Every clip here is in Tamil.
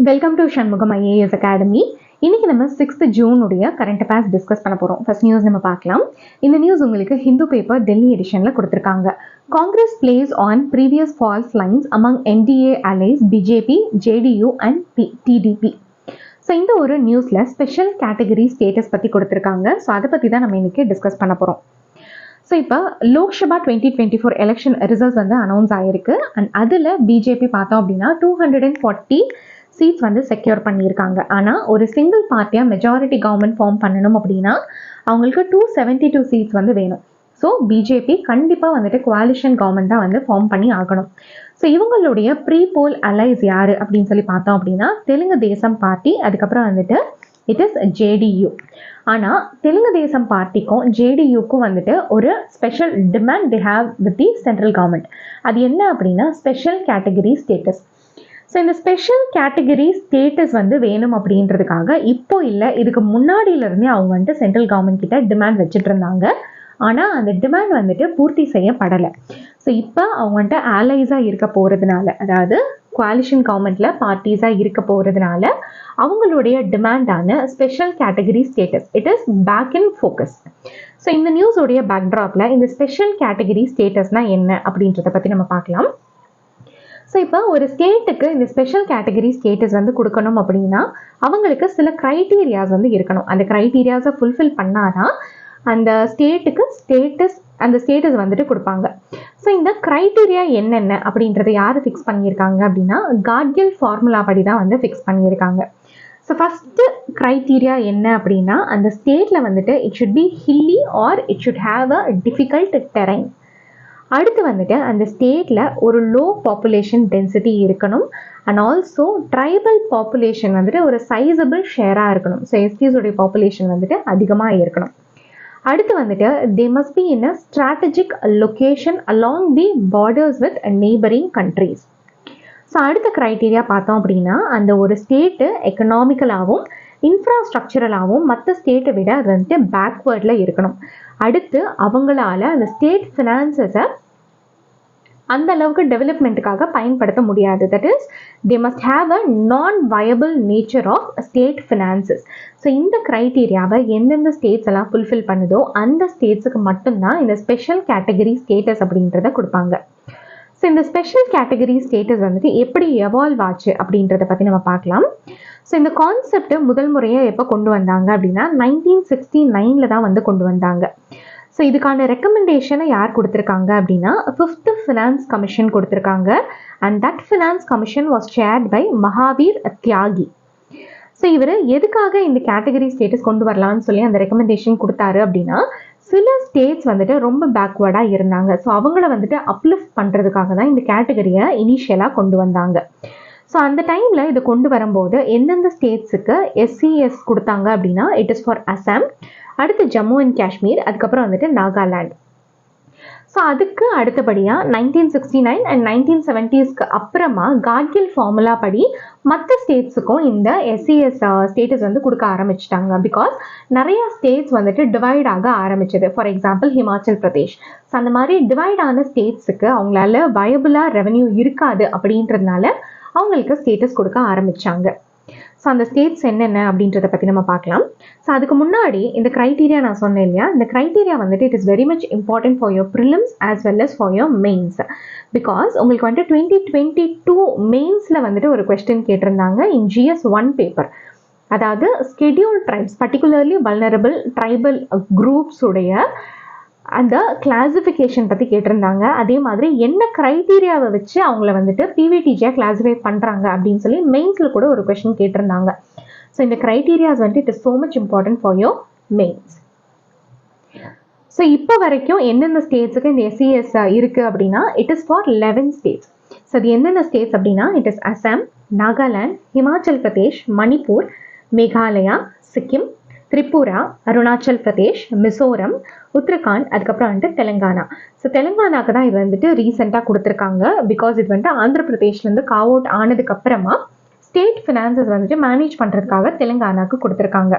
Welcome to Shanmugam IAS academy. இன்னைக்கு நம்ம 6th ஜூனுடைய கரண்ட் அஃபேர்ஸ் டிஸ்கஸ் பண்ண போகிறோம். ஃபர்ஸ்ட் நியூஸ் நம்ம பார்க்கலாம். இந்த நியூஸ் உங்களுக்கு ஹிந்து பேப்பர் டெல்லி எடிஷனில் கொடுத்துருக்காங்க. Congress plays on previous fault lines among NDA allies BJP, JDU and TDP. So இந்த ஒரு நியூஸில் ஸ்பெஷல் கேட்டகரி ஸ்டேட்டஸ் பற்றி கொடுத்துருக்காங்க. ஸோ அதை பற்றி தான் நம்ம இன்னைக்கு டிஸ்கஸ் பண்ண போகிறோம். ஸோ இப்போ லோக்சபா 2024 எலெக்ஷன் ரிசல்ட்ஸ் வந்து அனௌன்ஸ் ஆகிருக்கு. அண்ட் அதில் பிஜேபி பார்த்தோம் அப்படின்னா 240 சீட்ஸ் வந்து செக்யூர் பண்ணியிருக்காங்க. ஆனால் ஒரு சிங்கிள் பார்ட்டியாக மெஜாரிட்டி கவர்மெண்ட் ஃபார்ம் பண்ணணும் அப்படின்னா அவங்களுக்கு 272 சீட்ஸ் வந்து வேணும். ஸோ பிஜேபி கண்டிப்பாக வந்துட்டு கோalition கவர்மெண்ட் தான் வந்து ஃபார்ம் பண்ணி ஆகணும். ஸோ இவங்களுடைய ப்ரீ போல் அலைஸ் யார் அப்படின்னு சொல்லி பார்த்தோம் அப்படின்னா தெலுங்கு தேசம் பார்ட்டி, அதுக்கப்புறம் வந்துட்டு இட் இஸ் ஜேடியு. ஆனால் தெலுங்கு தேசம் பார்ட்டிக்கும் ஜேடியுக்கும் வந்துட்டு ஒரு special demand they have with the central government. அது என்ன அப்படின்னா ஸ்பெஷல் கேட்டகரி ஸ்டேட்டஸ். ஸோ இந்த ஸ்பெஷல் கேட்டகரி ஸ்டேட்டஸ் வந்து வேணும் அப்படின்றதுக்காக இப்போ இல்லை, இதுக்கு முன்னாடியிலேருந்தே அவங்க வந்துட்டு சென்ட்ரல் கவர்மெண்ட் கிட்ட டிமாண்ட் வச்சுட்டு இருந்தாங்க. ஆனால் அந்த டிமாண்ட் வந்துட்டு பூர்த்தி செய்யப்படலை. ஸோ இப்போ அவங்க வந்துட்டு ஆலைஸாக இருக்க போகிறதுனால, அதாவது கோalition கவர்மெண்ட்ல பார்ட்டிஸாக இருக்க போகிறதுனால அவங்களுடைய டிமாண்டான special category status it is back in focus. So இந்த நியூஸோடைய பேக்ட்ராப்ல இந்த ஸ்பெஷல் கேட்டகரி ஸ்டேட்டஸ்னா என்ன அப்படின்றத பற்றி நம்ம பார்க்கலாம். ஸோ இப்போ ஒரு ஸ்டேட்டுக்கு இந்த ஸ்பெஷல் கேட்டகரி ஸ்டேட்டஸ் வந்து கொடுக்கணும் அப்படின்னா அவங்களுக்கு சில க்ரைட்டீரியாஸ் வந்து இருக்கணும். அந்த க்ரைட்டீரியாஸை ஃபுல்ஃபில் பண்ணாதான் அந்த ஸ்டேட்டுக்கு அந்த ஸ்டேட்டஸ் வந்துட்டு கொடுப்பாங்க. ஸோ இந்த க்ரைட்டீரியா என்னென்ன அப்படின்றத யார் ஃபிக்ஸ் பண்ணியிருக்காங்க அப்படின்னா காட்கில் ஃபார்முலா படி தான் வந்து ஃபிக்ஸ் பண்ணியிருக்காங்க. ஸோ ஃபஸ்ட்டு க்ரைட்டீரியா என்ன அப்படின்னா அந்த ஸ்டேட்டில் வந்துட்டு it should be hilly R it should have a difficult terrain. அடுத்து வந்துட்டு அந்த ஸ்டேட்டில் ஒரு லோ பாப்புலேஷன் டென்சிட்டி இருக்கணும். அண்ட் ஆல்சோ ட்ரைபல் பாப்புலேஷன் வந்துட்டு ஒரு சைஸபிள் ஷேராக இருக்கணும். ஸோ எஸ்டிஸோடைய பாப்புலேஷன் வந்துட்டு அதிகமாக இருக்கணும். அடுத்து வந்துட்டு they must be in a strategic location along the borders with neighbouring countries. So அடுத்த க்ரைட்டீரியா பார்த்தோம் அப்படின்னா அந்த ஒரு ஸ்டேட்டு எக்கனாமிக்கலாகவும் இன்ஃப்ராஸ்ட்ரக்சரலாகவும் மற்ற ஸ்டேட்டை விட அது வந்துட்டு பேக்வேர்டில் இருக்கணும். அடுத்து அவங்களால அந்த ஸ்டேட் ஃபினான்சஸை அந்த அளவுக்கு டெவலப்மெண்ட்டுக்காக பயன்படுத்த முடியாது. That is they must have a non viable nature of state finances. So இந்த க்ரைட்டீரியாவை எந்தெந்த ஸ்டேட்ஸ் எல்லாம் ஃபுல்ஃபில் பண்ணுதோ அந்த ஸ்டேட்ஸுக்கு மட்டும்தான் இந்த ஸ்பெஷல் கேட்டகரி ஸ்டேட்டஸ் அப்படின்றத கொடுப்பாங்க. ஸோ இந்த ஸ்பெஷல் கேட்டகரி ஸ்டேட்டஸ் வந்துட்டு எப்படி எவால்வ் ஆச்சு அப்படின்றத பற்றி நம்ம பார்க்கலாம். ஸோ இந்த கான்செப்டை முதல் முறையாக எப்போ கொண்டு வந்தாங்க அப்படின்னா 1969 தான் வந்து கொண்டு வந்தாங்க. ஸோ இதுக்கான ரெக்கமெண்டேஷனை யார் கொடுத்துருக்காங்க அப்படின்னா 5th ஃபினான்ஸ் கமிஷன் கொடுத்துருக்காங்க. And that finance commission was chaired by Mahavir Tyagi. So இவர் எதுக்காக இந்த கேட்டகரி ஸ்டேட்டஸ் கொண்டு வரலான்னு சொல்லி அந்த ரெக்கமெண்டேஷன் கொடுத்தாரு அப்படின்னா சில ஸ்டேட்ஸ் வந்துட்டு ரொம்ப பேக்வேர்டாக இருந்தாங்க. ஸோ அவங்கள வந்துட்டு அப்லிஃப்ட் பண்ணுறதுக்காக தான் இந்த கேட்டகரியை இனிஷியலாக கொண்டு வந்தாங்க. ஸோ அந்த டைமில் இது கொண்டு வரும்போது எந்தெந்த ஸ்டேட்ஸுக்கு SCS கொடுத்தாங்க அப்படின்னா இட் இஸ் ஃபார் அசாம், அடுத்து ஜம்மு அண்ட் காஷ்மீர், அதுக்கப்புறம் வந்துட்டு நாகாலாந்து. ஸோ அதுக்கு அடுத்தபடியாக 1969 அண்ட் 1970ஸ்க்கு அப்புறமா காட்கில் ஃபார்முலா படி மற்ற ஸ்டேட்ஸுக்கும் இந்த SCS ஸ்டேட்டஸ் வந்து கொடுக்க ஆரம்பிச்சிட்டாங்க. பிகாஸ் நிறைய ஸ்டேட்ஸ் வந்துட்டு டிவைட் ஆக ஆரம்பிச்சது. For example Himachal Pradesh. So அந்த மாதிரி டிவைட் ஆன ஸ்டேட்ஸுக்கு அவங்களால வயபிளாக ரெவன்யூ இருக்காது அப்படின்றதுனால அவங்களுக்கு ஸ்டேட்டஸ் கொடுக்க ஆரம்பித்தாங்க. ஸோ அந்த ஸ்டேட்ஸ் என்னென்ன அப்படின்றத பற்றி நம்ம பார்க்கலாம். ஸோ அதுக்கு முன்னாடி இந்த க்ரைட்டீரியா நான் சொன்னேன் இல்லையா, இந்த க்ரைட்டீரியா வந்துட்டு it is very much important for your prelims as well as for your mains. Because உங்களுக்கு வந்துட்டு 2022 மெயின்ஸில் வந்துட்டு ஒரு கொஸ்டின் கேட்டிருந்தாங்க இன் GS 1 பேப்பர். அதாவது schedule tribes particularly vulnerable tribal குரூப்ஸுடைய அந்த கிளாசிஃபிகேஷன் பற்றி கேட்டிருந்தாங்க. அதே மாதிரி என்ன க்ரைட்டீரியாவை வச்சு அவங்கள வந்துட்டு PVTGயாக கிளாஸிஃபை பண்ணுறாங்க அப்படின்னு சொல்லி மெயின்ஸில் கூட ஒரு கொஸ்டின் கேட்டிருந்தாங்க. ஸோ இந்த க்ரைட்டீரியாஸ் வந்துட்டு it is so much important for your mains. So இப்போ வரைக்கும் எந்தெந்த ஸ்டேட்ஸுக்கு இந்த SCS இருக்குது அப்படின்னா it is for 11 states. So அது என்னென்ன ஸ்டேட்ஸ் அப்படின்னா இட் இஸ் அசாம், நாகாலாந்து, ஹிமாச்சல் பிரதேஷ், மணிப்பூர், மேகாலயா, சிக்கிம், திரிபுரா, அருணாச்சல் பிரதேஷ், மிசோரம், உத்தரகாண்ட், அதுக்கப்புறம் வந்துட்டு தெலுங்கானா. ஸோ தெலுங்கானாக்கு தான் இது வந்துட்டு ரீசெண்டாக கொடுத்துருக்காங்க. பிகாஸ் இது வந்துட்டு ஆந்திர பிரதேஷ்லேருந்து காவ் அவுட் ஆனதுக்கப்புறமா ஸ்டேட் ஃபினான்சஸ் வந்துட்டு மேனேஜ் பண்ணுறதுக்காக தெலுங்கானாக்கு கொடுத்துருக்காங்க.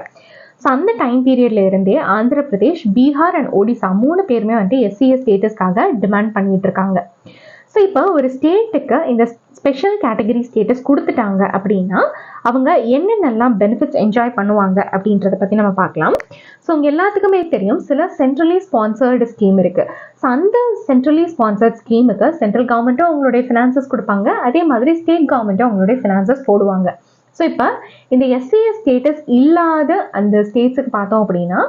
ஸோ அந்த டைம் பீரியட்ல இருந்தே ஆந்திர பிரதேஷ், பீகார் அண்ட் ஒடிசா 3 பேருமே வந்துட்டு SCS ஸ்டேட்டஸ்க்காக டிமாண்ட் பண்ணிட்டு இருக்காங்க. ஸோ இப்போ ஒரு ஸ்டேட்டுக்கு இந்த ஸ்பெஷல் கேட்டகரி ஸ்டேட்டஸ் கொடுத்துட்டாங்க அப்படின்னா அவங்க என்னென்னலாம் பெனிஃபிட்ஸ் என்ஜாய் பண்ணுவாங்க அப்படின்றத பற்றி நம்ம பார்க்கலாம். ஸோ உங்கள் எல்லாத்துக்குமே தெரியும் சில சென்ட்ரலி ஸ்பான்சர்டு ஸ்கீம் இருக்குது. ஸோ அந்த சென்ட்ரலி ஸ்பான்சர்ட் ஸ்கீமுக்கு சென்ட்ரல் கவர்மெண்ட்டும் அவங்களுடைய ஃபினான்சஸ் கொடுப்பாங்க, அதே மாதிரி ஸ்டேட் கவர்மெண்ட்டும் அவங்களுடைய ஃபினான்சஸ் போடுவாங்க. ஸோ இப்போ இந்த எஸ்சிஎஸ் ஸ்டேட்டஸ் இல்லாத அந்த ஸ்டேட்ஸுக்கு பார்த்தோம் அப்படின்னா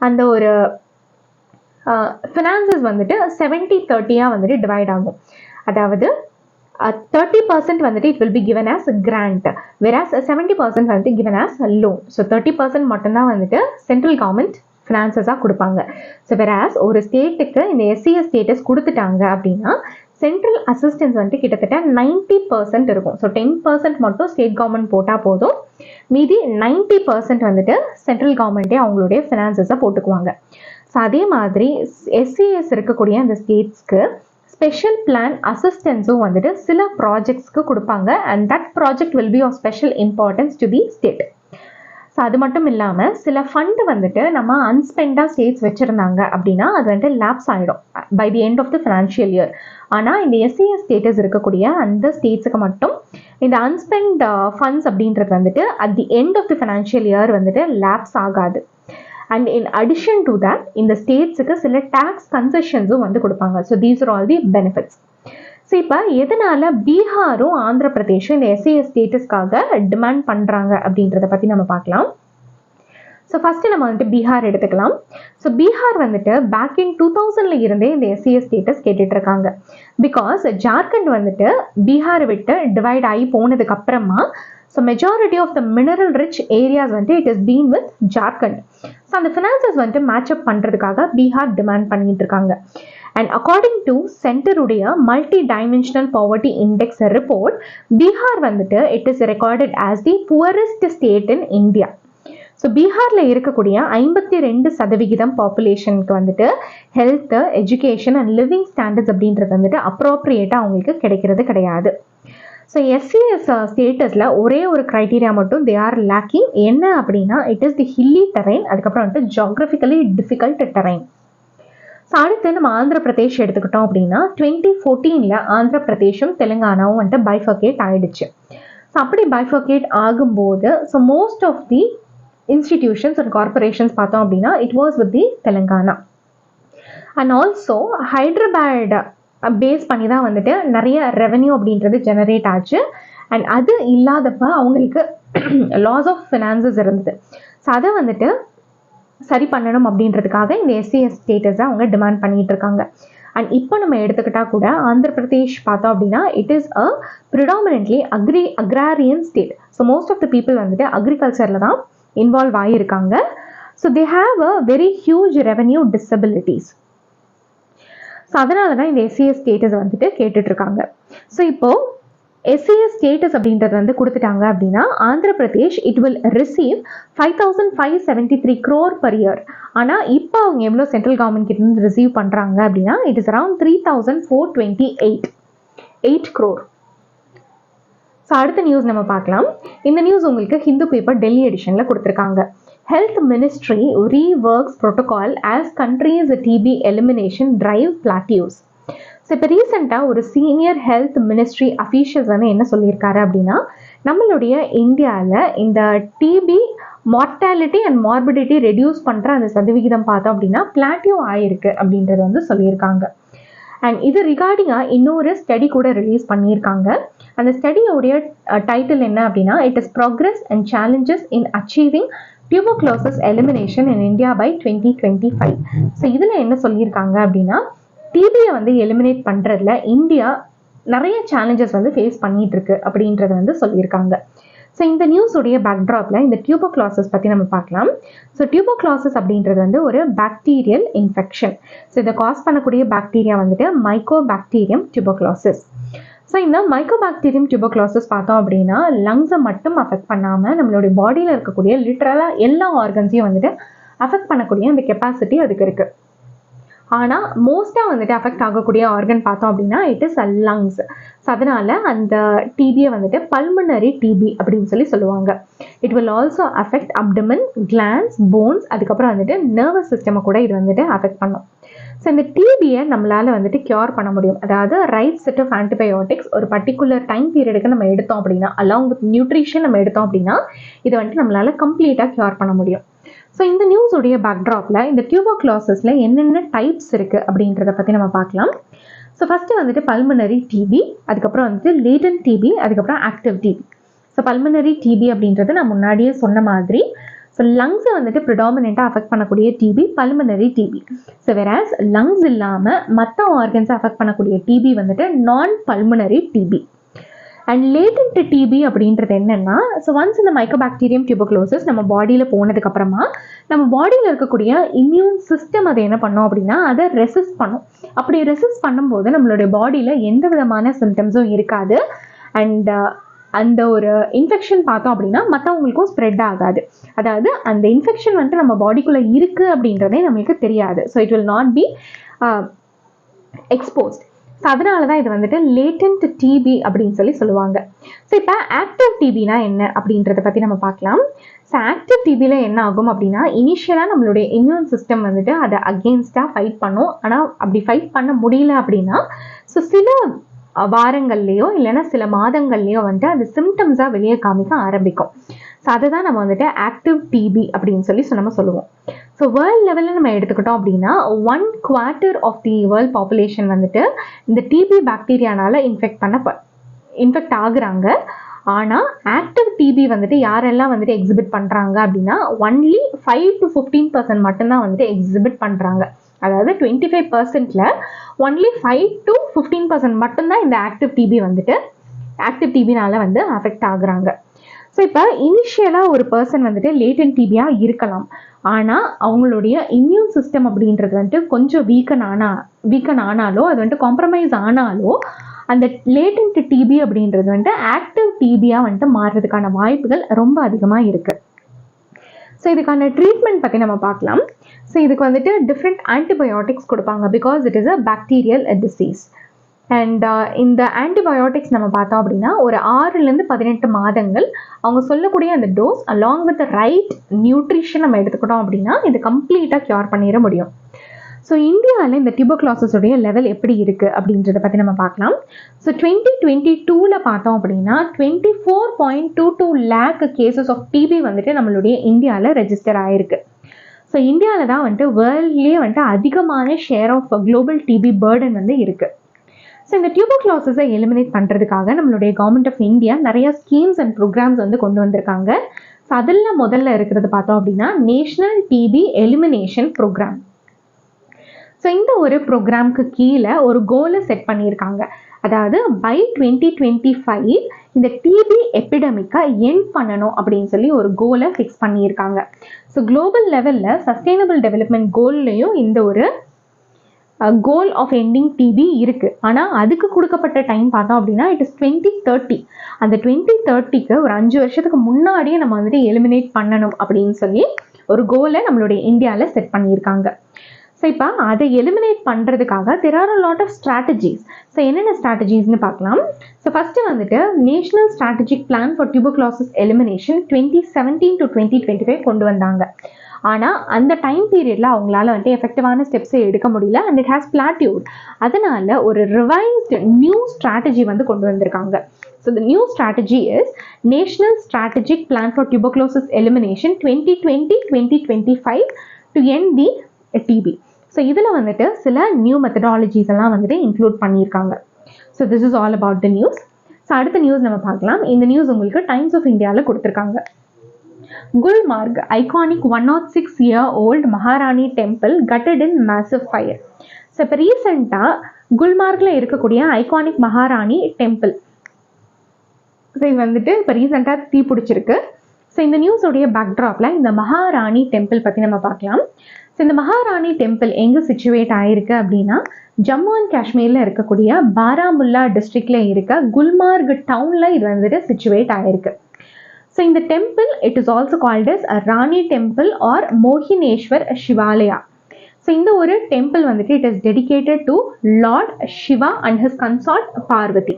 அந்த ஒரு ஃபினான்சஸ் வந்துட்டு 70-30 வந்துட்டு டிவைட் ஆகும். அதாவது 30% வந்துட்டு it will be given as grant, versus 70% வந்துட்டு கிவன் ஆஸ் லோன். ஸோ 30% மட்டும்தான் வந்துட்டு சென்ட்ரல் கவர்மெண்ட் ஃபினான்சஸாக கொடுப்பாங்க. ஸோ வெராஸ் ஒரு ஸ்டேட்டுக்கு இந்த எஸ்சிஎஸ் ஸ்டேட்டஸ் கொடுத்துட்டாங்க அப்படின்னா சென்ட்ரல் அசிஸ்டன்ஸ் வந்துட்டு கிட்டத்தட்ட 90% இருக்கும். ஸோ 10% மட்டும் ஸ்டேட் கவர்மெண்ட் போட்டால் போதும், மீதி 90% வந்துட்டு சென்ட்ரல் கவர்மெண்ட்டே அவங்களுடைய ஃபினான்சஸை போட்டுக்குவாங்க. ஸோ அதே மாதிரி எஸ்சிஎஸ் இருக்கக்கூடிய அந்த ஸ்டேட்ஸ்க்கு ஸ்பெஷல் பிளான் அசிஸ்டன்ஸும் வந்துட்டு சில ப்ராஜெக்ட்ஸ்க்கு கொடுப்பாங்க. And that project will be of special importance to the state. So அது மட்டும் இல்லாமல் சில ஃபண்டு வந்துட்டு நம்ம அன்ஸ்பெண்டாக ஸ்டேட்ஸ் வச்சுருந்தாங்க அப்படின்னா அது வந்துட்டு லேப்ஸ் ஆகிடும் by the end of the financial year. ஆனால் இந்த எஸ்சிஎஸ் ஸ்டேட்டஸ் இருக்கக்கூடிய அந்த ஸ்டேட்ஸுக்கு மட்டும் இந்த அன்ஸ்பெண்ட் ஃபண்ட்ஸ் அப்படின்றது வந்துட்டு at the end of the financial year வந்துட்டு லேப்ஸ் ஆகாது. And in addition to that இந்த ஸ்டேட்ஸுக்கு சில டேக்ஸ் கன்செஷன்ஸும் வந்து கொடுப்பாங்க. So these are all the benefits. So இப்போ எதனால பீகாரும் ஆந்திர பிரதேஷும் இந்த எஸ்சிஎஸ் ஸ்டேட்டஸ்க்காக டிமாண்ட் பண்ணுறாங்க அப்படின்றத பற்றி நம்ம பார்க்கலாம். ஸோ ஃபஸ்ட்டு நம்ம வந்துட்டு பீகார் எடுத்துக்கலாம். ஸோ பீகார் வந்துட்டு பேக் இன் 2000 இருந்தே இந்த எஸ்சிஎஸ் ஸ்டேட்டஸ் கேட்டுட்டு இருக்காங்க. பிகாஸ் ஜார்க்கண்ட் வந்துட்டு பீகாரை விட்டு டிவைட் ஆகி போனதுக்கு அப்புறமா so majority of the mineral rich areas வந்துட்டு it is been with Jharkhand. So அந்த ஃபினான்சஸ் வந்துட்டு மேட்சப் பண்ணுறதுக்காக பீகார் டிமாண்ட் பண்ணிட்டு இருக்காங்க. அண்ட் அக்கார்டிங் டு சென்டருடைய multi dimensional poverty index report Bihar வந்துட்டு it is recorded as the poorest state in India. So பீகாரில் இருக்கக்கூடிய 52% பாப்புலேஷனுக்கு வந்துட்டு health, education and living standards அப்படின்றது வந்துட்டு அப்ரோப்ரியேட்டாக அவங்களுக்கு கிடைக்கிறது கிடையாது. ஸோ எஸ்சிஎஸ் ஸ்டேட்டஸில் ஒரே ஒரு க்ரைட்டீரியா மட்டும் தே ஆர் லேக்கிங். என்ன அப்படின்னா it is the hilly terrain, அதுக்கப்புறம் வந்துட்டு ஜியாகிரபிக்கலி டிஃபிகல்ட் டெரைன். ஸோ அடுத்து நம்ம ஆந்திர பிரதேஷ் எடுத்துக்கிட்டோம் அப்படின்னா 2014 ஆந்திர பிரதேஷும் தெலுங்கானாவும் வந்துட்டு பைஃபர்கேட் ஆயிடுச்சு. ஸோ அப்படி பைஃபர்கேட் ஆகும்போது so most of the institutions and corporations பார்த்தோம் அப்படின்னா it was with the Telangana. And also Hyderabad base பண்ணி தான் வந்துட்டு நிறைய ரெவென்யூ அப்படின்றது ஜெனரேட் ஆச்சு. அண்ட் அது இல்லாதப்ப அவங்களுக்கு லாஸ் ஆஃப் ஃபினான்சஸ் இருந்தது. ஸோ அதை வந்துட்டு சரி பண்ணணும் அப்படின்றதுக்காக இந்த எஸ்சிஎஸ் ஸ்டேட்டஸை அவங்க டிமாண்ட் பண்ணிட்டு இருக்காங்க. அண்ட் இப்போ நம்ம எடுத்துக்கிட்டால் கூட ஆந்திர பிரதேஷ் பார்த்தோம் அப்படின்னா it is a predominantly agrarian state. So most of the people வந்துட்டு அக்ரிகல்ச்சரில் தான் இன்வால்வ் ஆகியிருக்காங்க. So they have a very huge revenue disabilities. So அதனால தான் இந்த எஸ்சிஎஸ் ஸ்டேட்டஸ் வந்துட்டு கேட்டுட்ருக்காங்க. ஸோ இப்போது எஸ்சிஎஸ் ஸ்டேட்டஸ் அப்படின்றது வந்து கொடுத்துட்டாங்க அப்படின்னா Andhra Pradesh it will receive 5573 crore per year. ஆனால் இப்போ அவங்க எவ்வளோ சென்ட்ரல் கவர்மெண்ட் கிட்ட ரிசீவ் பண்ணுறாங்க அப்படின்னா it is around 3428 crore. So அடுத்த நியூஸ் நம்ம பார்க்கலாம். இந்த நியூஸ் உங்களுக்கு ஹிந்து பேப்பர் டெல்லி எடிஷனில் கொடுத்துருக்காங்க. Health Ministry reworks protocol as country's TB elimination drive plateaus. So இப்போ ரீசெண்டாக ஒரு சீனியர் ஹெல்த் மினிஸ்ட்ரி அஃபீஷியல்ஸ் வந்து என்ன சொல்லியிருக்காரு அப்படின்னா நம்மளுடைய இந்தியாவில் இந்த TB mortality and morbidity reduce பண்ணுற அந்த சதவிகிதம் பார்த்தோம் அப்படின்னா பிளாட்டியோ ஆயிருக்கு அப்படின்றது வந்து சொல்லியிருக்காங்க. அண்ட் இது ரிகார்டிங்காக இன்னொரு ஸ்டடி கூட ரிலீஸ் பண்ணியிருக்காங்க. அந்த ஸ்டடியோடைய டைட்டில் என்ன அப்படின்னா it is progress and challenges in achieving tuberculosis elimination in India by 2025. So இதில் என்ன சொல்லியிருக்காங்க அப்படின்னா டிபியை வந்து எலிமினேட் பண்ணுறதுல இந்தியா நிறைய சேலஞ்சஸ் வந்து ஃபேஸ் பண்ணிட்டு இருக்கு அப்படின்றத வந்து சொல்லியிருக்காங்க. ஸோ இந்த நியூஸுடைய பேக்ட்ராப்பில் இந்த tuberculosis பற்றி நம்ம பார்க்கலாம். ஸோ tuberculosis அப்படின்றது வந்து ஒரு பாக்டீரியல் இன்ஃபெக்ஷன். ஸோ இதை காஸ் பண்ணக்கூடிய பாக்டீரியா வந்துட்டு மைக்கோபாக்டீரியம் tuberculosis. ஸோ இந்த மைக்கோபாக்டீரியம் tuberculosis பார்த்தோம் அப்படின்னா லங்ஸை மட்டும் அஃபெக்ட் பண்ணாமல் நம்மளுடைய பாடியில் இருக்கக்கூடிய லிட்ரலாக எல்லா ஆர்கன்ஸையும் வந்துட்டு அஃபெக்ட் பண்ணக்கூடிய அந்த கெப்பாசிட்டி அதுக்கு இருக்குது. ஆனால் மோஸ்ட்டாக வந்துட்டு அஃபெக்ட் ஆகக்கூடிய ஆர்கன் பார்த்தோம் அப்படின்னா இட் இஸ் லங்ஸ். ஸோ அதனால் அந்த டிபியை வந்துட்டு பல்மனரி டிபி அப்படின்னு சொல்லி சொல்லுவாங்க. It will also affect abdomen, glands, bones, அதுக்கப்புறம் வந்துட்டு நர்வஸ் சிஸ்டமை கூட இது வந்துட்டு அஃபெக்ட் பண்ணும். ஸோ இந்த டிபியை நம்மளால் வந்துட்டு க்யூர் பண்ண முடியும். அதாவது ரைட் செட் ஆஃப் ஆன்டிபயோட்டிக்ஸ் ஒரு பர்டிகுலர் டைம் பீரியடுக்கு நம்ம எடுத்தோம் அப்படின்னா, அலாங் வித் நியூட்ரிஷன் நம்ம எடுத்தோம் அப்படின்னா இதை வந்துட்டு நம்மளால் கம்ப்ளீட்டாக க்யூர் பண்ண முடியும். ஸோ இந்த நியூஸுடைய பேக்ட்ராப்பில் இந்த டியூபர்குலோசிஸில் என்னென்ன டைப்ஸ் இருக்குது அப்படின்றத பற்றி நம்ம பார்க்கலாம். ஸோ ஃபஸ்ட்டு வந்துட்டு பல்மனரி டிபி, அதுக்கப்புறம் வந்துட்டு லேட்டன்ட் டிபி, அதுக்கப்புறம் active TB. So pulmonary TB அப்படின்றது நான் முன்னாடியே சொன்ன மாதிரி ஸோ லங்ஸை வந்துட்டு ப்ரிடாமினெண்ட்டாக அஃபெக்ட் பண்ணக்கூடிய TB pulmonary TB. So whereas lungs இல்லாமல் மற்ற ஆர்கன்ஸை அஃபெக்ட் பண்ணக்கூடிய டிபி வந்துட்டு non pulmonary TB. And latent TB அப்படின்றது என்னென்னா, ஸோ ஒன்ஸ் இந்த மைக்கோபாக்டீரியம் டியூபர்குலோசிஸ் நம்ம பாடியில் போனதுக்கப்புறமா நம்ம பாடியில் இருக்கக்கூடிய இம்யூன் சிஸ்டம் அதை என்ன பண்ணோம் அப்படின்னா அதை ரெசிஸ்ட் பண்ணும். அப்படி ரெசிஸ்ட் பண்ணும்போது நம்மளுடைய பாடியில் எந்த விதமான சிம்டம்ஸும் இருக்காது. அண்ட் அந்த ஒரு இன்ஃபெக்ஷன் பார்த்தோம் அப்படின்னா மற்றவங்களுக்கும் ஸ்ப்ரெட் ஆகாது. அதாவது அந்த இன்ஃபெக்ஷன் வந்துட்டு நம்ம பாடிக்குள்ளே இருக்குது அப்படின்றதே நம்மளுக்கு தெரியாது. So it will not be exposed. So அதனால தான் இது வந்துட்டு லேட்டன்ட் டிபி அப்படின்னு சொல்லுவாங்க. ஸோ இப்போ ஆக்டிவ் டிபினா என்ன அப்படின்றத பற்றி நம்ம பார்க்கலாம். ஸோ ஆக்டிவ் டிபியில் என்ன ஆகும் அப்படின்னா, இனிஷியலாக நம்மளுடைய இம்யூன் சிஸ்டம் வந்துட்டு அதை அகெயின்ஸ்டாக ஃபைட் பண்ணும். ஆனால் அப்படி ஃபைட் பண்ண முடியல அப்படின்னா ஸோ சில வாரங்கள்லேயோ இல்லைன்னா சில மாதங்கள்லேயோ வந்துட்டு அது சிம்டம்ஸாக வெளியே காமிக்க ஆரம்பிக்கும். ஸோ அதை தான் நம்ம வந்துட்டு ஆக்டிவ் டிபி அப்படின்னு நம்ம சொல்லுவோம். ஸோ வேர்ல்டு லெவலில் நம்ம எடுத்துக்கிட்டோம் அப்படின்னா 1/4 ஆஃப் தி வேர்ல்ட் பாப்புலேஷன் வந்துட்டு இந்த டிபி பாக்டீரியானால இன்ஃபெக்ட் ஆகுறாங்க. ஆனால் ஆக்டிவ் டிபி வந்துட்டு யாரெல்லாம் வந்துட்டு எக்ஸிபிட் பண்ணுறாங்க அப்படின்னா ஒன்லி 5 to 15% மட்டும்தான் வந்துட்டு எக்ஸிபிட் பண்ணுறாங்க. அதாவது 25%ல் ஒன்லி 5 to 15% மட்டும்தான் இந்த ஆக்டிவ் டிபினால வந்து அஃபெக்ட் ஆகுறாங்க. ஸோ இப்போ இனிஷியலாக ஒரு பர்சன் வந்துட்டு லேட்டன்ட் டிபியாக இருக்கலாம். ஆனால் அவங்களுடைய இம்யூன் சிஸ்டம் அப்படின்றது வந்துட்டு கொஞ்சம் வீக்கன் ஆனாலோ அது வந்துட்டு காம்ப்ரமைஸ் ஆனாலோ அந்த லேட்டன்ட் டிபி அப்படின்றது வந்துட்டு ஆக்டிவ் டிபியாக வந்துட்டு மாறுறதுக்கான வாய்ப்புகள் ரொம்ப அதிகமாக இருக்குது. ஸோ இதுக்கான ட்ரீட்மெண்ட் பற்றி நம்ம பார்க்கலாம். ஸோ இதுக்கு வந்துட்டு டிஃப்ரெண்ட் ஆன்டிபயோட்டிக்ஸ் கொடுப்பாங்க because it is a bacterial disease. And இந்த ஆன்டிபயோட்டிக்ஸ் நம்ம பார்த்தோம் அப்படின்னா ஒரு 6லேருந்து 18 மாதங்கள் அவங்க சொல்லக்கூடிய அந்த dose along with right nutrition நம்ம எடுத்துக்கிட்டோம் அப்படின்னா இது கம்ப்ளீட்டாக க்யூர் பண்ணிட முடியும். ஸோ இந்தியாவில் இந்த டியூபர்குலோசிஸுடைய லெவல் எப்படி இருக்குது அப்படின்றத பற்றி நம்ம பார்க்கலாம். ஸோ 2022ல் பார்த்தோம் அப்படின்னா 24.22 lakh கேசஸ் ஆஃப் டிபி வந்துட்டு நம்மளுடைய இந்தியாவில் ரெஜிஸ்டர் ஆகிருக்கு. ஸோ இந்தியாவில் தான் வந்துட்டு வேர்ல்ட்லேயே வந்துட்டு அதிகமான share of global TB burden வந்து இருக்குது. ஸோ இந்த டியூபர்குலோசிஸை எலிமினேட் பண்ணுறதுக்காக நம்மளுடைய கவர்மெண்ட் ஆஃப் இந்தியா நிறைய ஸ்கீம்ஸ் அண்ட் ப்ரோக்ராம்ஸ் வந்து கொண்டு வந்திருக்காங்க. ஸோ அதில் முதல்ல இருக்கிறது பார்த்தோம் அப்படின்னா national TB elimination programme. So இந்த ஒரு ப்ரோக்ராம்க்கு கீழே ஒரு கோலை செட் பண்ணியிருக்காங்க. அதாவது பை 2025 இந்த டிபி எபிடமிக்கை எண்ட் பண்ணணும் அப்படின்னு ஒரு கோலை ஃபிக்ஸ் பண்ணியிருக்காங்க. ஸோ குளோபல் லெவலில் சஸ்டைனபிள் டெவலப்மெண்ட் கோல்லையும் இந்த ஒரு கோல் ஆஃப் எண்டிங் டிபி இருக்குது. ஆனால் அதுக்கு கொடுக்கப்பட்ட டைம் பார்த்தோம் அப்படின்னா இட் இஸ் 2030. அந்த 2030க்கு ஒரு 5 வருஷத்துக்கு முன்னாடியே நம்ம வந்துட்டு எலிமினேட் பண்ணணும் அப்படின்னு ஒரு கோலை நம்மளுடைய இந்தியாவில் செட் பண்ணியிருக்காங்க. ஸோ இப்போ அதை எலிமினேட் பண்ணுறதுக்காக there are a lot of strategies. So என்னென்ன ஸ்ட்ராட்டஜிஸ்னு பார்க்கலாம். ஸோ ஃபஸ்ட்டு வந்துட்டு national strategic plan for tuberculosis elimination 2017 to 2025 கொண்டு வந்தாங்க. ஆனால் அந்த டைம் பீரியடில் அவங்களால வந்துட்டு எஃபெக்டிவான ஸ்டெப்ஸை எடுக்க முடியல அண்ட் இட் ஹேஸ் பிளாட்டியூட். அதனால் ஒரு ரிவைஸ்டு நியூ ஸ்ட்ராட்டஜி வந்து கொண்டு வந்திருக்காங்க. So the new strategy is national strategic plan for tuberculosis elimination 2020-2025 to end the TB. So இதில் வந்துட்டு சில நியூ மெத்தடாலஜிஸ் எல்லாம் வந்துட்டு இன்க்ளூட் பண்ணியிருக்காங்க. So this is all about the news. So அடுத்த நியூஸ் நம்ம பார்க்கலாம். இந்த நியூஸ் உங்களுக்கு டைம்ஸ் ஆஃப் இந்தியாவில் கொடுத்துருக்காங்க. குல்மார்க் ஐகானிக் 106-year-old மகாராணி temple gutted in massive fire. So இப்போ ரீசெண்டாக குல்மார்கில் இருக்கக்கூடிய ஐகானிக் மகாராணி டெம்பிள் ஸோ இது வந்துட்டு இப்போ ரீசெண்டாக தீ பிடிச்சிருக்கு. ஸோ இந்த நியூஸோடைய பேக்ட்ராப்பில் இந்த மகாராணி டெம்பிள் பற்றி நம்ம பார்க்கலாம். ஸோ இந்த மகாராணி டெம்பிள் எங்கே சிச்சுவேட் ஆகிருக்கு அப்படின்னா ஜம்மு அண்ட் காஷ்மீரில் இருக்கக்கூடிய பாராமுல்லா டிஸ்ட்ரிக்டில் இருக்க குல்மார்க் டவுனில் இது வந்துட்டு சிச்சுவேட் ஆகிருக்கு. ஸோ இந்த temple it is also called as Rani temple or Mohineshwar Shivalaya. So இந்த ஒரு டெம்பிள் வந்துட்டு it is dedicated to lord Shiva and his consort Parvati.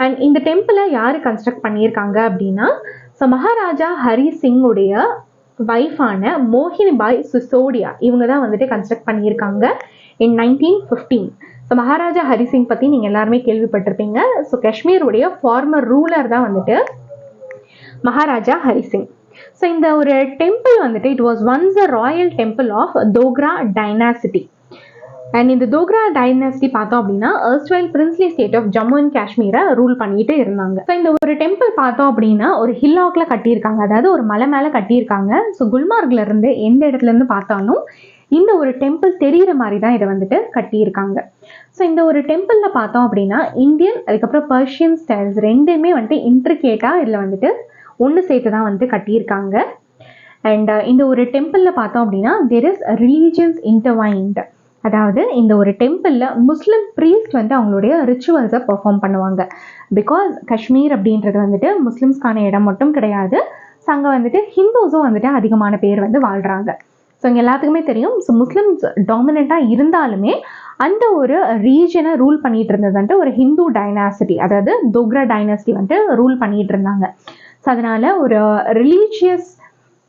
And இந்த டெம்பிளை யார் கன்ஸ்ட்ரக்ட் பண்ணியிருக்காங்க அப்படின்னா ஸோ மகாராஜா ஹரி சிங்குடைய வைஃபான மோகினிபாய் சிசோடியா இவங்க தான் வந்துட்டு கன்ஸ்ட்ரக்ட் பண்ணியிருக்காங்க. இன் 1915. ஸோ மகாராஜா ஹரிசிங் பற்றி நீங்கள் எல்லாருமே கேள்விப்பட்டிருப்பீங்க. ஸோ காஷ்மீருடைய ஃபார்மர் ரூலர் தான் வந்துட்டு மகாராஜா ஹரிசிங். ஸோ இந்த ஒரு டெம்பிள் வந்துட்டு it was once a royal temple of Dogra dynasty. And இந்த தோக்ரா டைனாசிட்டி பார்த்தோம் அப்படின்னா erstwhile princely state of Jammu and காஷ்மீரை ரூல் பண்ணிட்டு இருந்தாங்க. ஸோ இந்த ஒரு டெம்பிள் பார்த்தோம் அப்படின்னா ஒரு ஹில்லாக்ல கட்டியிருக்காங்க, அதாவது ஒரு மலை மேலே கட்டியிருக்காங்க. ஸோ குல்மார்க்ல இருந்து எந்த இடத்துல இருந்து பார்த்தாலும் இந்த ஒரு டெம்பிள் தெரிகிற மாதிரி தான் இதை வந்துட்டு கட்டியிருக்காங்க. ஸோ இந்த ஒரு டெம்பிளில் பார்த்தோம் அப்படின்னா இந்தியன் அதுக்கப்புறம் பர்ஷியன் ஸ்டைல்ஸ் ரெண்டுமே வந்துட்டு இன்ட்ரிகேட்டாக இதில் வந்துட்டு ஒன்று சேர்த்து தான் வந்துட்டு கட்டியிருக்காங்க. அண்ட் இந்த ஒரு டெம்பிளில் பார்த்தோம் அப்படின்னா தெர் இஸ் ரிலீஜியன்ஸ் இன்டர்வைன்ட். அதாவது இந்த ஒரு டெம்பிளில் முஸ்லிம் ப்ரீஸ்ட் வந்து அவங்களுடைய ரிச்சுவல்ஸை பெர்ஃபார்ம் பண்ணுவாங்க. பிகாஸ் காஷ்மீர் அப்படின்றது வந்துட்டு முஸ்லிம்ஸ்க்கான இடம் மட்டும் கிடையாது. ஸோ அங்கே வந்துட்டு ஹிந்துஸும் வந்துட்டு அதிகமான பேர் வந்து வாழ்கிறாங்க. ஸோ இங்கே எல்லாத்துக்குமே தெரியும். ஸோ முஸ்லிம்ஸ் டாமினண்ட்டாக இருந்தாலுமே அந்த ஒரு ரீஜனை ரூல் பண்ணிட்டு இருந்தது வந்துட்டு ஒரு ஹிந்து டைனாசிட்டி, அதாவது தோக்ரா டைனாசிட்டி வந்துட்டு ரூல் பண்ணிட்டு இருந்தாங்க. ஸோ அதனால ஒரு ரிலீஜியஸ்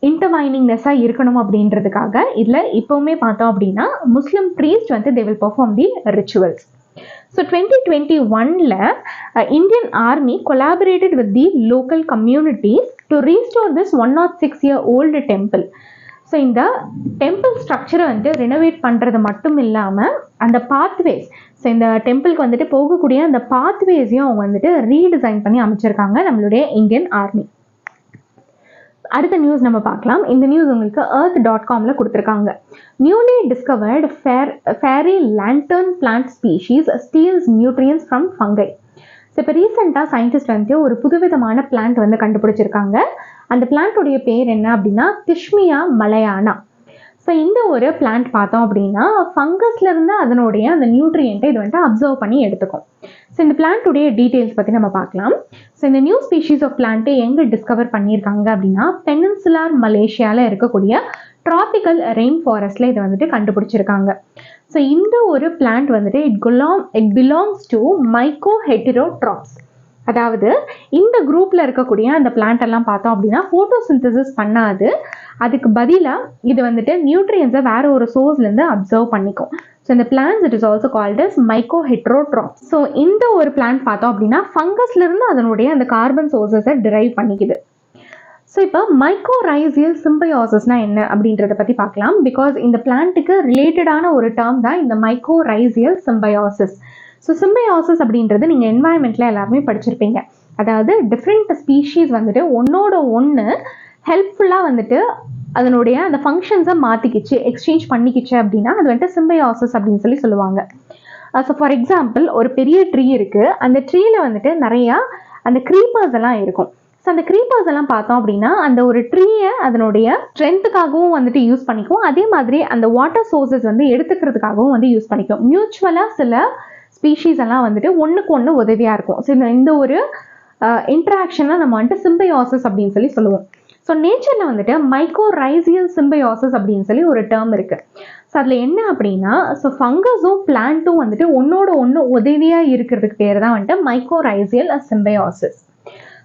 இன்டர்வைனிங்னஸாக இருக்கணும் அப்படின்றதுக்காக இதில் இப்போவுமே பார்த்தோம் அப்படின்னா முஸ்லிம் ப்ரீஸ்ட் வந்து they will perform the rituals. So 2021 Indian army collaborated with the local communities to restore this 106-year-old temple. So இந்த டெம்பிள் ஸ்ட்ரக்சரை வந்துட்டு ரெனோவேட் பண்ணுறது மட்டும் இல்லாமல் அந்த பாத்வேஸ், ஸோ இந்த டெம்பிளுக்கு வந்துட்டு போகக்கூடிய அந்த பாத்வேஸையும் அவங்க வந்துட்டு ரீடிசைன் பண்ணி அமைச்சிருக்காங்க நம்மளுடைய இந்தியன் ஆர்மி. அடுத்த நியூஸ் நம்ம பார்க்கலாம். இந்த நியூஸ் உங்களுக்கு earth.comல கொடுத்துருக்காங்க. Newly discovered fairy lantern plant species steals nutrients from fungi. So இப்போ ரீசெண்டாக சயின்டிஸ்ட் வந்துட்டு ஒரு புதுவிதமான பிளான்ட் வந்து கண்டுபிடிச்சிருக்காங்க. அந்த பிளான்ட்டுடைய பேர் என்ன அப்படின்னா திஷ்மியா மலையானா. ஸோ இந்த ஒரு பிளான்ட் பார்த்தோம் அப்படின்னா ஃபங்கஸ்லேருந்து அதனுடைய அந்த நியூட்ரியண்ட்டை இது வந்துட்டு அப்சர்வ் பண்ணி எடுத்துக்கும். ஸோ இந்த பிளான்ட்டுடைய டீட்டெயில்ஸ் பற்றி நம்ம பார்க்கலாம். ஸோ இந்த நியூ ஸ்பீஷீஸ் ஆஃப் பிளான்ட்டை எங்கே டிஸ்கவர் பண்ணியிருக்காங்க அப்படின்னா பெனின்சுலார் மலேசியாவில் இருக்கக்கூடிய ட்ராபிக்கல் ரெயின் ஃபாரஸ்ட்டில் இதை வந்துட்டு கண்டுபிடிச்சிருக்காங்க. ஸோ இந்த ஒரு பிளான்ட் வந்துட்டு இட் பிலாங்ஸ் டு மைக்கோஹெட்டிரோட்ராப்ஸ். அதாவது இந்த குரூப்பில் இருக்கக்கூடிய அந்த பிளான்ட் எல்லாம் பார்த்தோம் அப்படின்னா ஃபோட்டோசிந்தசிஸ் பண்ணாது, அதுக்கு பதிலாக இது வந்துட்டு நியூட்ரியன்ஸை வேற ஒரு சோர்ஸ்லேருந்து அப்சர்வ் பண்ணிக்கும். ஸோ இந்த plants it is also called as mycoheterotrophs. So இந்த ஒரு பிளான்ட் பார்த்தோம் அப்படின்னா ஃபங்கஸ்லேருந்து அதனுடைய அந்த கார்பன் சோர்சஸை டிரைவ் பண்ணிக்குது. ஸோ இப்போ மைக்கோரைசியல் சிம்பயோசிஸ்னா என்ன அப்படின்றத பற்றி பார்க்கலாம். பிகாஸ் இந்த பிளான்ட்டுக்கு ரிலேட்டடான ஒரு டேர்ம் தான் இந்த மைக்கோரைசியல் சிம்பயோசிஸ். ஸோ சிம்பயோசிஸ் அப்படின்றது நீங்கள் என்வாயன்மெண்ட்டில் எல்லாருமே படிச்சிருப்பீங்க. அதாவது டிஃப்ரெண்ட் ஸ்பீஷீஸ் வந்துட்டு ஒன்னோட ஒன்று ஹெல்ப்ஃபுல்லாக வந்துட்டு அதனுடைய அந்த ஃபங்க்ஷன்ஸை மாற்றிக்கிச்சு, எக்ஸ்சேஞ்ச் பண்ணிக்கிச்சு அப்படின்னா அது வந்துட்டு சிம்பயோசிஸ் அப்படின்னு சொல்லி சொல்லுவாங்க. ஸோ ஃபார் எக்ஸாம்பிள் ஒரு பெரிய ட்ரீ இருக்குது, அந்த ட்ரீயில் வந்துட்டு நிறையா அந்த க்ரீப்பர்ஸ் எல்லாம் இருக்கும். ஸோ அந்த க்ரீப்பர்ஸ் எல்லாம் பார்த்தோம் அப்படின்னா அந்த ஒரு ட்ரீயை அதனுடைய ஸ்ட்ரென்த்துக்காகவும் வந்துட்டு யூஸ் பண்ணிக்கும், அதே மாதிரி அந்த வாட்டர் சோர்சஸ் வந்து எடுத்துக்கிறதுக்காகவும் வந்து யூஸ் பண்ணிக்கும். மியூச்சுவலாக சில ஸ்பீஷீஸ் எல்லாம் வந்துட்டு ஒன்றுக்கு ஒன்று உதவியாக இருக்கும். ஸோ இந்த ஒரு இன்ட்ராக்ஷனை நம்ம வந்துட்டு சிம்பயோசிஸ் அப்படின்னு சொல்லி சொல்லுவோம். ஸோ நேச்சரில் வந்துட்டு மைக்கோரைசியல் சிம்பயோசிஸ் அப்படின்னு சொல்லி ஒரு டேர்ம் இருக்குது. ஸோ அதில் என்ன அப்படின்னா ஸோ ஃபங்கஸும் பிளான்ட்டும் வந்துட்டு ஒன்னோட ஒன்று உதவியாக இருக்கிறதுக்கு பேர் தான் வந்துட்டு மைக்கோரைசியல் சிம்பயோசிஸ்.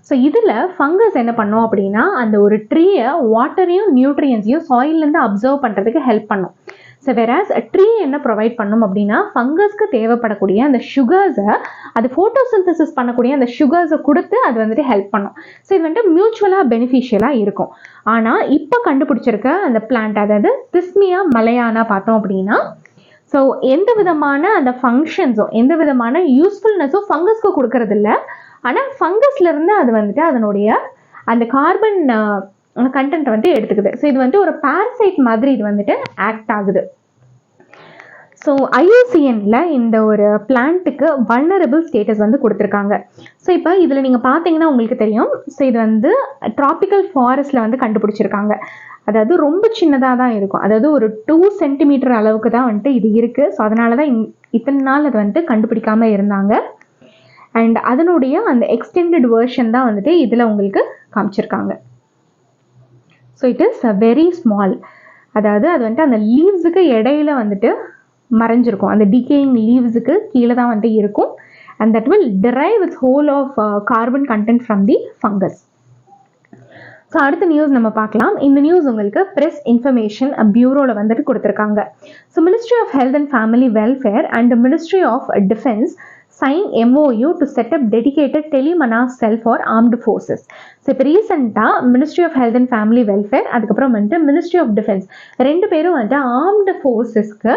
ஸோ இதில் ஃபங்கஸ் என்ன பண்ணோம் அப்படின்னா அந்த ஒரு ட்ரீயை வாட்டரையும் நியூட்ரியன்ஸையும் சாயிலேருந்து அப்சர்வ் பண்ணுறதுக்கு ஹெல்ப் பண்ணும். ஸோ வேறாஸ் ட்ரீ என்ன ப்ரொவைட் பண்ணும் அப்படின்னா ஃபங்கஸ்க்கு தேவைப்படக்கூடிய அந்த சுகர்ஸை அது ஃபோட்டோசிந்தசிஸ் பண்ணக்கூடிய அந்த சுகர்ஸை கொடுத்து அது வந்துட்டு ஹெல்ப் பண்ணும். ஸோ இது வந்துட்டு மியூச்சுவலாக பெனிஃபிஷியலாக இருக்கும். ஆனால் இப்போ கண்டுபிடிச்சிருக்க அந்த பிளான்ட் அதாவது திஸ்மியா மலையானா பார்த்தோம் அப்படின்னா ஸோ எந்த விதமான அந்த ஃபங்க்ஷன்ஸும் எந்த விதமான யூஸ்ஃபுல்னஸும் ஃபங்கஸ்க்கு கொடுக்கறது இல்லை. ஆனால் ஃபங்கஸ்லேருந்து அது வந்துட்டு அதனுடைய அந்த கார்பன் கண்டென்ட் வந்துட்டு எடுத்துக்குது. ஸோ இது வந்துட்டு ஒரு பாரசைட் மாதிரி இது வந்துட்டு ஆக்ட் ஆகுது. ஸோ IUCNல இந்த ஒரு பிளான்ட்டுக்கு வல்னரபிள் ஸ்டேட்டஸ் வந்து கொடுத்துருக்காங்க. ஸோ இப்போ இதில் நீங்கள் பார்த்தீங்கன்னா உங்களுக்கு தெரியும். ஸோ இது வந்து ட்ராபிக்கல் ஃபாரஸ்ட்டில் வந்து கண்டுபிடிச்சிருக்காங்க. அதாவது ரொம்ப சின்னதாக தான் இருக்கும், அதாவது ஒரு 2 சென்டிமீட்டர் அளவுக்கு தான் வந்துட்டு இது இருக்குது. ஸோ அதனால தான் இத்தனை நாள் அது வந்துட்டு கண்டுபிடிக்காமல் இருந்தாங்க. அண்ட் அதனுடைய அந்த எக்ஸ்டெண்டட் வேர்ஷன் தான் வந்துட்டு இதில் உங்களுக்கு காமிச்சிருக்காங்க. So it is very small, அதாவது அது வந்துட்டு அந்த லீவ்ஸுக்கு இடையில வந்துட்டு மறைஞ்சிருக்கும், அந்த டிகேயிங் லீவ்ஸுக்கு கீழே தான் வந்துட்டு இருக்கும். And that will derive its whole of carbon content from the fungus. So அடுத்த நியூஸ் நம்ம பார்க்கலாம். இந்த நியூஸ் உங்களுக்கு ப்ரெஸ் இன்ஃபர்மேஷன் பியூரோவில் வந்துட்டு கொடுத்துருக்காங்க. So ministry of health and family welfare and ministry of defence sign MOU to set up dedicated telemana cell for armed forces. So இப்போ ரீசெண்டாக ministry of health and family welfare அதுக்கப்புறம் வந்துட்டு மினிஸ்ட்ரி ஆஃப் டிஃபென்ஸ் ரெண்டு பேரும் வந்துட்டு ஆர்ம்டு ஃபோர்ஸஸ்க்கு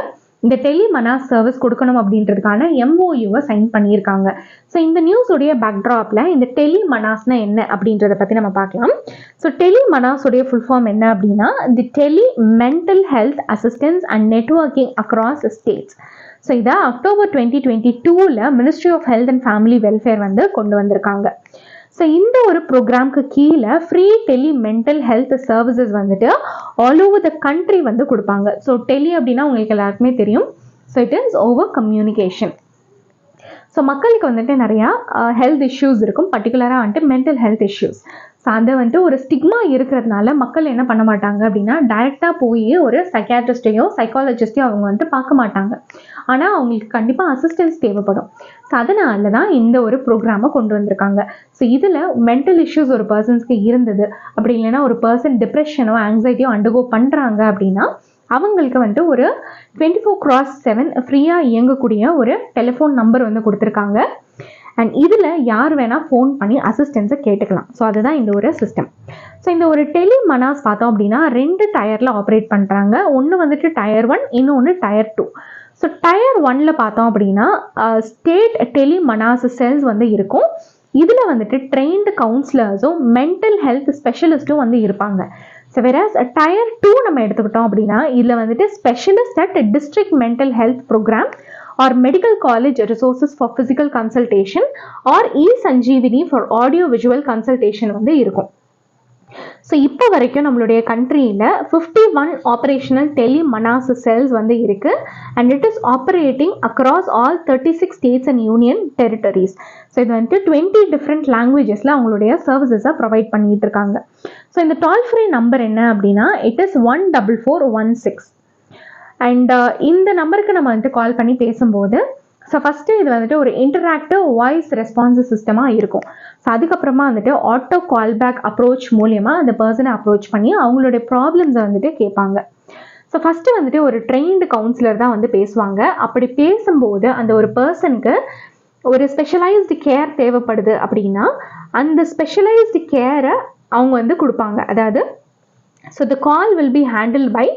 இந்த டெலிமனா சர்வீஸ் கொடுக்கணும் அப்படின்றதுக்கான MOUவை சைன் பண்ணியிருக்காங்க. ஸோ இந்த நியூஸோடைய பேக்ட்ராப்பில் இந்த டெலிமனாஸ்னா என்ன அப்படின்றத பற்றி நம்ம பார்க்கலாம். ஸோ டெலிமனாஸோடைய ஃபுல் ஃபார்ம் என்ன அப்படின்னா the tele mental health assistance and networking across states. So இதை October 2022 ministry of health and family welfare வந்து கொண்டு வந்திருக்காங்க. ஸோ இந்த ஒரு ப்ரோக்ராம்க்கு கீழே free tele mental health services வந்துட்டு ஆல் ஓவர் த கண்ட்ரி வந்து கொடுப்பாங்க. ஸோ டெலி அப்படின்னா உங்களுக்கு எல்லாருக்குமே தெரியும். So it is over communication. So மக்களுக்கு வந்துட்டு நிறையா ஹெல்த் இஷ்யூஸ் இருக்கும், பர்டிகுலராக வந்துட்டு மென்டல் ஹெல்த் இஷ்யூஸ். ஸோ அதை வந்துட்டு ஒரு ஸ்டிக்மா இருக்கிறதுனால மக்கள் என்ன பண்ண மாட்டாங்க அப்படின்னா டைரெக்டாக போய் ஒரு சைக்காட்ரிஸ்டையோ சைக்காலஜிஸ்டையோ அவங்க வந்துட்டு பார்க்க மாட்டாங்க. ஆனால் அவங்களுக்கு கண்டிப்பாக அசிஸ்டன்ஸ் தேவைப்படும். ஸோ அதனால தான் இந்த ஒரு ப்ரோக்ராமை கொண்டு வந்திருக்காங்க. ஸோ இதில் மென்டல் இஷ்யூஸ் ஒரு பர்சன்ஸ்க்கு இருந்தது அப்படி இல்லைன்னா ஒரு பர்சன் டிப்ரெஷனோ ஆங்ஸைட்டியோ அண்டர்கோ பண்ணுறாங்க அப்படின்னா அவங்களுக்கு வந்துட்டு ஒரு 24/7 ஃப்ரீயாக இயங்கக்கூடிய ஒரு டெலிஃபோன் நம்பர் வந்து கொடுத்துருக்காங்க. அண்ட் இதில் யார் வேணால் ஃபோன் பண்ணி அசிஸ்டன்ஸை கேட்டுக்கலாம். ஸோ அதுதான் இந்த ஒரு சிஸ்டம். ஸோ இந்த ஒரு டெலிமனாஸ் பார்த்தோம் அப்படின்னா 2 டயரில் ஆப்ரேட் பண்ணுறாங்க. ஒன்று வந்துட்டு டயர் 1, இன்னொன்று டயர் 2. ஸோ டயர் 1ல் பார்த்தோம் அப்படின்னா ஸ்டேட் டெலிமனாஸ் செல்ஸ் வந்து இருக்கும். இதில் வந்துட்டு ட்ரெயின்டு கவுன்சிலர்ஸும் மென்டல் ஹெல்த் ஸ்பெஷலிஸ்ட்டும் வந்து இருப்பாங்க. ஸோ வேறஸ் டயர் 2 நம்ம எடுத்துக்கிட்டோம் அப்படின்னா இதில் வந்துட்டு specialist at district mental health programme or medical college resources for physical consultation or e-sanjeevani for audio visual consultation வந்து இருக்கும். ஸோ இப்போ வரைக்கும் நம்மளுடைய கண்ட்ரியில் 51 ஆப்ரேஷனல் டெலிமனாஸ் செல்ஸ் வந்து இருக்குது. And it is operating across all 36 states and union territories. So இது வந்துட்டு 20 டிஃப்ரெண்ட் லாங்குவேஜஸில் அவங்களுடைய சர்வீசஸை ப்ரொவைட் பண்ணிட்டு இருக்காங்க. ஸோ இந்த டோல் ஃப்ரீ நம்பர் என்ன அப்படின்னா இட் இஸ் 14416. அண்ட் இந்த நம்பருக்கு நம்ம வந்துட்டு கால் பண்ணி பேசும்போது ஸோ ஃபஸ்ட்டு இது வந்துட்டு ஒரு இன்டராக்டிவ் வாய்ஸ் ரெஸ்பான்சிவ் சிஸ்டமாக இருக்கும். ஸோ அதுக்கப்புறமா வந்துட்டு ஆட்டோ கால்பேக் அப்ரோச் மூலியமாக அந்த பர்சனை அப்ரோச் பண்ணி அவங்களுடைய ப்ராப்ளம்ஸை வந்துட்டு கேட்பாங்க. ஸோ ஃபஸ்ட்டு வந்துட்டு ஒரு ட்ரெயின்டு கவுன்சிலர் தான் வந்து பேசுவாங்க. அப்படி பேசும்போது அந்த ஒரு பர்சனுக்கு ஒரு ஸ்பெஷலைஸ்டு கேர் தேவைப்படுது அப்படின்னா அந்த ஸ்பெஷலைஸ்டு கேரை அவங்க வந்து கொடுப்பாங்க. அதாவது so the call will be handle by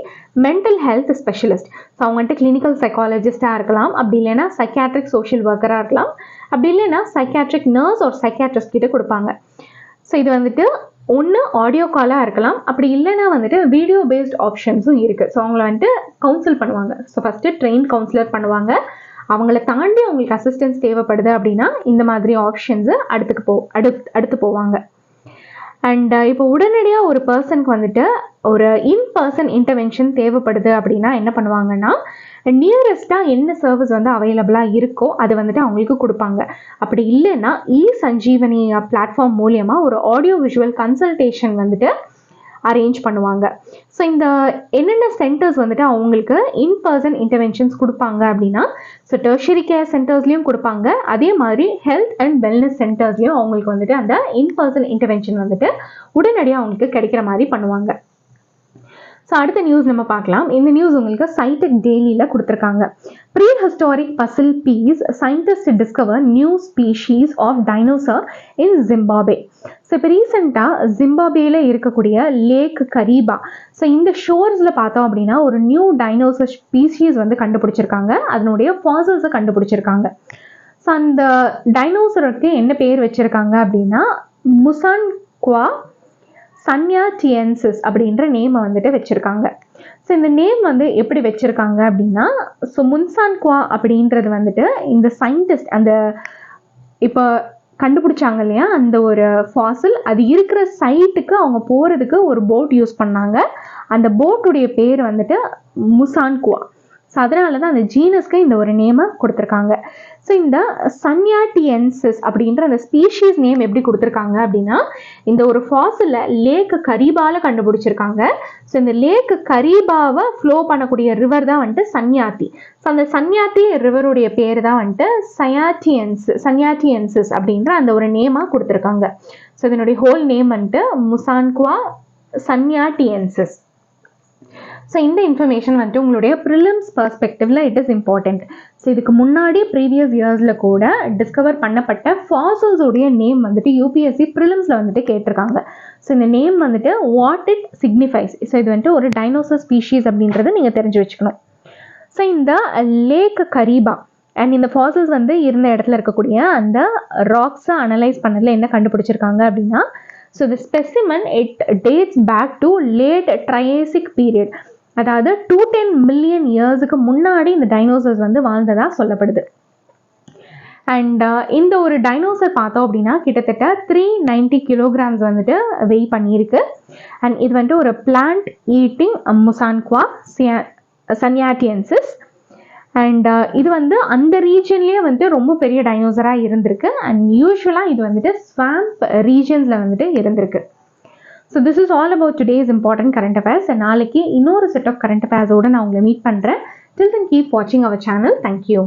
mental health specialist. So அவங்க வந்துட்டு கிளினிக்கல் சைக்காலஜிஸ்டாக இருக்கலாம், அப்படி இல்லைன்னா சைக்காட்ரிக் சோஷியல் ஒர்க்கராக இருக்கலாம், அப்படி இல்லைன்னா சைக்காட்ரிக் நர்ஸ் ஒரு சைக்காட்ரிஸ்ட் கிட்ட கொடுப்பாங்க. ஸோ இது வந்துட்டு ஒன்று ஆடியோ காலாக இருக்கலாம், அப்படி இல்லைன்னா வந்துட்டு வீடியோ பேஸ்ட் ஆப்ஷன்ஸும் இருக்குது. ஸோ அவங்கள வந்துட்டு கவுன்சில் பண்ணுவாங்க. ஸோ ஃபஸ்ட்டு ட்ரெயின் கவுன்சிலர் பண்ணுவாங்க. அவங்கள தாண்டி அவங்களுக்கு அசிஸ்டன்ஸ் தேவைப்படுது அப்படின்னா இந்த மாதிரி ஆப்ஷன்ஸு அடுத்து போவாங்க. அண்ட் இப்போ உடனடியாக ஒரு பர்சனுக்கு வந்துட்டு ஒரு இன்பர்சன் இன்டர்வென்ஷன் தேவைப்படுது அப்படின்னா என்ன பண்ணுவாங்கன்னா நியரஸ்ட்டாக என்ன சர்வீஸ் வந்து அவைலபிளாக இருக்கோ அதை வந்துட்டு அவங்களுக்கு கொடுப்பாங்க. அப்படி இல்லைன்னா இ-சஞ்சீவனி பிளாட்ஃபார்ம் மூலியமாக ஒரு ஆடியோ விஷுவல் கன்சல்டேஷன் வந்துட்டு அரேஞ்ச் பண்ணுவாங்க. ஸோ இந்த என்னென்ன சென்டர்ஸ் வந்துட்டு அவங்களுக்கு இன்பர்சன் இன்டர்வென்ஷன்ஸ் கொடுப்பாங்க அப்படின்னா ஸோ டெர்ஷரி கேர் சென்டர்ஸ்லையும் கொடுப்பாங்க, அதே மாதிரி ஹெல்த் அண்ட் வெல்னஸ் சென்டர்ஸ்லையும் அவங்களுக்கு வந்துட்டு அந்த இன்பர்சன் இன்டர்வென்ஷன் வந்துட்டு உடனடியாக அவங்களுக்கு கிடைக்கிற மாதிரி பண்ணுவாங்க. ஸோ அடுத்த நியூஸ் நம்ம பார்க்கலாம். இந்த நியூஸ் உங்களுக்கு சைடெக் டெய்லியில் கொடுத்துருக்காங்க. Prehistoric fossil piece scientist discover new species of dinosaur in Zimbabwe. So இப்போ ரீசெண்டாக ஜிம்பாபேல இருக்கக்கூடிய லேக் கரீபா, ஸோ இந்த ஷோர்ஸில் பார்த்தோம் அப்படின்னா ஒரு நியூ டைனோசர் ஸ்பீஷீஸ் வந்து கண்டுபிடிச்சிருக்காங்க, அதனுடைய ஃபாசில்ஸை கண்டுபிடிச்சிருக்காங்க. ஸோ அந்த டைனோசருக்கு என்ன பேர் வச்சுருக்காங்க அப்படின்னா முசான்குவா சன்யாட்டியன்சிஸ் அப்படின்ற நேமை வந்துட்டு வச்சுருக்காங்க. ஸோ இந்த நேம் வந்து எப்படி வச்சுருக்காங்க அப்படின்னா ஸோ முன்சான்குவா அப்படின்றது வந்துட்டு இந்த சயின்டிஸ்ட் அந்த இப்போ கண்டுபிடிச்சாங்க இல்லையா அந்த ஒரு ஃபாசில் அது இருக்கிற சைட்டுக்கு அவங்க போகிறதுக்கு ஒரு போட் யூஸ் பண்ணாங்க. அந்த போட்டுடைய பேர் வந்துட்டு முசான்குவா. ஸோ அதனால தான் அந்த ஜீனஸ்க்கு இந்த ஒரு நேமை கொடுத்துருக்காங்க. ஸோ இந்த சன்யாட்டியன்சிஸ் அப்படின்ற அந்த ஸ்பீஷீஸ் நேம் எப்படி கொடுத்துருக்காங்க அப்படின்னா, இந்த ஒரு ஃபாசிலை லேக் கரீபாவில் கண்டுபிடிச்சிருக்காங்க. ஸோ இந்த லேக் கரீபாவை ஃப்ளோ பண்ணக்கூடிய ரிவர் தான் வந்துட்டு சன்யாத்தி. ஸோ அந்த சன்யாத்தி ரிவருடைய பேர் தான் வந்துட்டு சன்யாட்டியன்சிஸ் அப்படின்ற அந்த ஒரு நேமாக கொடுத்துருக்காங்க. ஸோ இதனுடைய ஹோல் நேம் வந்துட்டு முசான்குவா சன்யாட்டியன்சிஸ். ஸோ இந்த இன்ஃபர்மேஷன் வந்துட்டு உங்களுடைய ப்ரிலிம்ஸ் பர்ஸ்பெக்டிவ்ல இட் இஸ் இம்பார்ட்டண்ட். ஸோ இதுக்கு முன்னாடி ப்ரீவியஸ் இயர்ஸில் கூட டிஸ்கவர் பண்ணப்பட்ட ஃபாசில்ஸோடைய நேம் வந்துட்டு யூபிஎஸ்சி ப்ரிலிம்ஸில் வந்துட்டு கேட்டிருக்காங்க. ஸோ இந்த நேம் வந்துட்டு வாட் இட் சிக்னிஃபைஸ். ஸோ இது வந்துட்டு ஒரு டைனோசர் ஸ்பீஷீஸ் அப்படின்றத நீங்கள் தெரிஞ்சு வச்சுக்கணும். ஸோ இந்த லேக் கரீபா அண்ட் இந்த ஃபாசில்ஸ் வந்து இருந்த இடத்துல இருக்கக்கூடிய அந்த ராக்ஸை அனலைஸ் பண்ணதில் என்ன கண்டுபிடிச்சிருக்காங்க அப்படின்னா, so the specimen it dates back to late Triassic period. அதாவது 210 மில்லியன் இயர்ஸுக்கு முன்னாடி இந்த டைனோசர்ஸ் வந்து வாழ்ந்ததாக சொல்லப்படுது. அண்ட் இந்த ஒரு டைனோசர் பார்த்தோம் அப்படின்னா கிட்டத்தட்ட 390 கிலோகிராம்ஸ் வந்துட்டு வெயிட் பண்ணியிருக்கு. அண்ட் இது வந்துட்டு ஒரு பிளான்ட் ஈட்டிங் முசான்குவா சன்யாட்டியன்சிஸ். அண்ட் இது வந்து அந்த ரீஜன்லேயே வந்துட்டு ரொம்ப பெரிய டைனோசராக இருந்திருக்கு. அண்ட் யூஸ்வலாக இது வந்துட்டு ஸ்வாம்ப் ரீஜன்ஸில் வந்துட்டு இருந்திருக்கு. So this is all about today's important current affairs. நாளைக்கு இன்னொரு செட் ஆஃப் கரண்ட் அஃபேர்ஸோடு நான் உங்களை மீட் பண்ணுறேன். டில் தென் கீப் வாட்சிங் அவர் சேனல். தேங்க்யூ.